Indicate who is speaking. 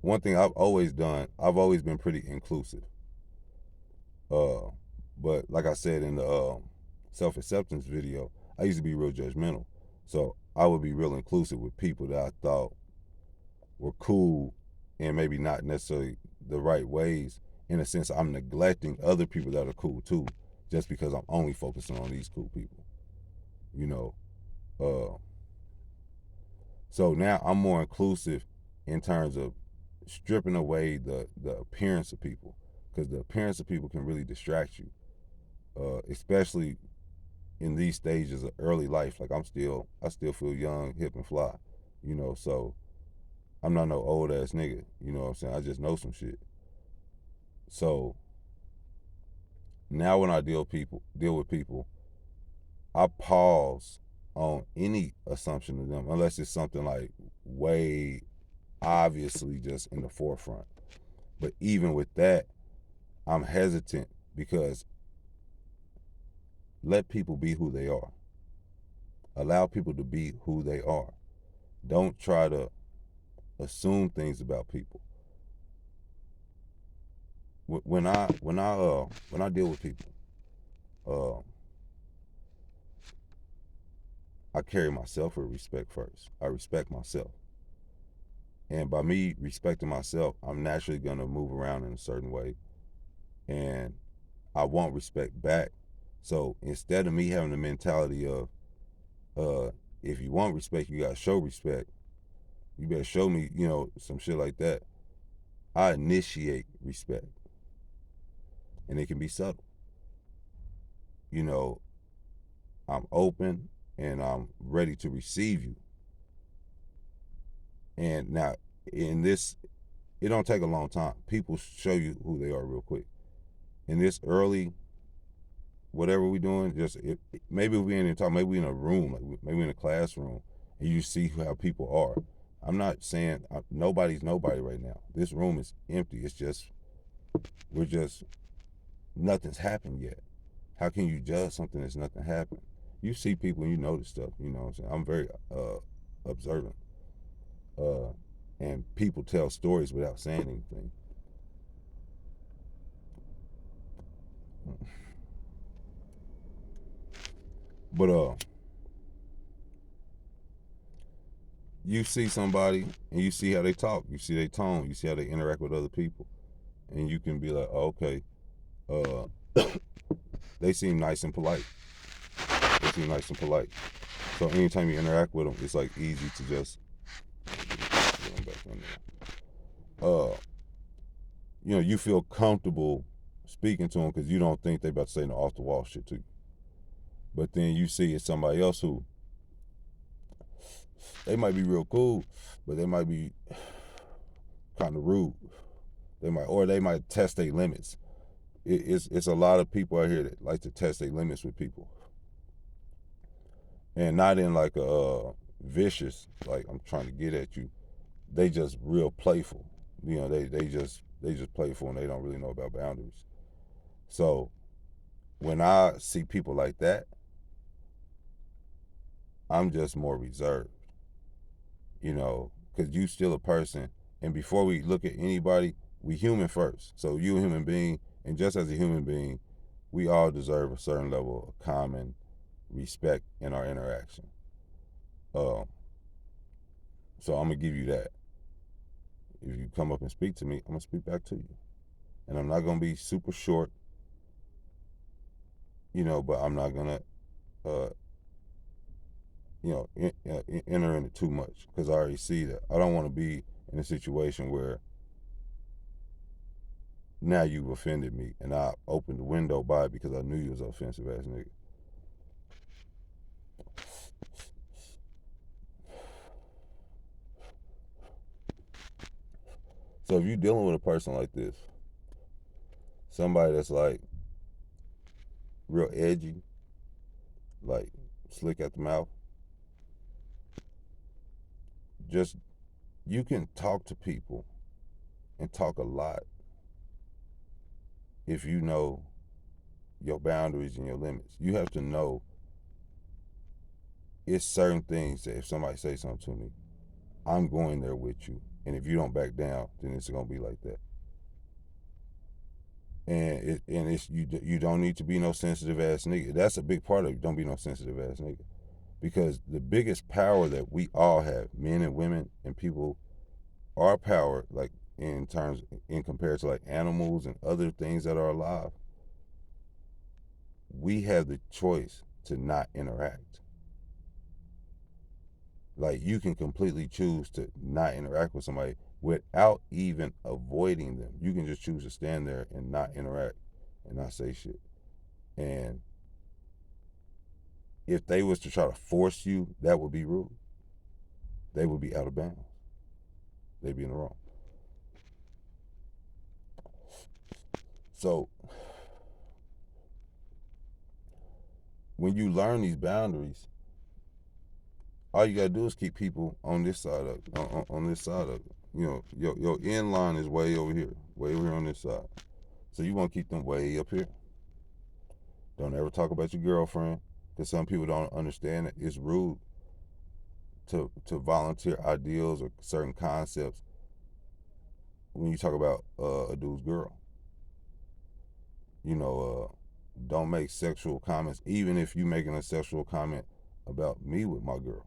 Speaker 1: one thing I've always done, I've always been pretty inclusive. Uh, but like I said in the self acceptance video, I used to be real judgmental. So I would be real inclusive with people that I thought were cool and maybe not necessarily the right ways. In a sense, I'm neglecting other people that are cool too, just because I'm only focusing on these cool people. You know, uh, so now I'm more inclusive in terms of stripping away the appearance of people, because the appearance of people can really distract you, especially in these stages of early life. Like I still feel young, hip, and fly. So I'm not no old ass nigga. You know what I'm saying? I just know some shit. So now when I deal with people, I pause on any assumption of them unless it's something like way obviously just in the forefront. But even with that, I'm hesitant because let people be who they are. Allow people to be who they are. Don't try to assume things about people. When I deal with people, uh, I carry myself with respect first. I respect myself, and by me respecting myself, I'm naturally gonna move around in a certain way, and I want respect back. So instead of me having the mentality of, if you want respect, you gotta show respect. You better show me, some shit like that. I initiate respect, and it can be subtle. You know, I'm open and I'm ready to receive you. And now, in this, it don't take a long time. People show you who they are real quick. In this early, whatever we doing, maybe we ain't even talking. Maybe we in a room, like maybe in a classroom, and you see how people are. I'm not saying nobody's nobody right now. This room is empty. It's just we're just nothing's happened yet. How can you judge something that's nothing happened? You see people and you notice stuff. You know what I'm saying? I'm very observant. Uh, and people tell stories without saying anything. But you see somebody and you see how they talk, you see their tone, you see how they interact with other people, and you can be like, oh, okay, uh, they seem nice and polite. They seem nice and polite. So anytime you interact with them, it's like easy to just get them back in there. You feel comfortable speaking to them because you don't think they about to say no off the wall shit to you. But then you see it's somebody else who they might be real cool, but they might be kind of rude. They might test their limits. It's a lot of people out here that like to test their limits with people, and not in like a vicious, like I'm trying to get at you. They just real playful. They just playful and they don't really know about boundaries. So when I see people like that, I'm just more reserved, because you still a person. And before we look at anybody, we human first. So you a human being, and just as a human being, we all deserve a certain level of common respect in our interaction. Um, so I'm gonna give you that. If you come up and speak to me, I'm gonna speak back to you, and I'm not gonna be super short, but I'm not gonna, uh, enter into too much because I already see that. I don't want to be in a situation where now you've offended me and I opened the window by it because I knew you was an offensive ass nigga. So if you're dealing with a person like this, somebody that's like real edgy, like slick at the mouth, just you can talk to people and talk a lot if you know your boundaries and your limits. You have to know it's certain things that if somebody say something to me, I'm going there with you. And if you don't back down, then it's gonna be like that. And it's you don't need to be no sensitive ass nigga. That's a big part of it. Don't be no sensitive ass nigga. Because the biggest power that we all have, men and women and people, our power, like in terms in compared to like animals and other things that are alive, we have the choice to not interact. Like you can completely choose to not interact with somebody without even avoiding them. You can just choose to stand there and not interact and not say shit. And if they was to try to force you, that would be rude. They would be out of bounds. They'd be in the wrong. So when you learn these boundaries, all you gotta do is keep people on this side of it, on this side of it. You know, your end line is way over here on this side. So you want to keep them way up here. Don't ever talk about your girlfriend, because some people don't understand it. It's rude to volunteer ideals or certain concepts when you talk about a dude's girl. You know, don't make sexual comments, even if you making a sexual comment about me with my girl.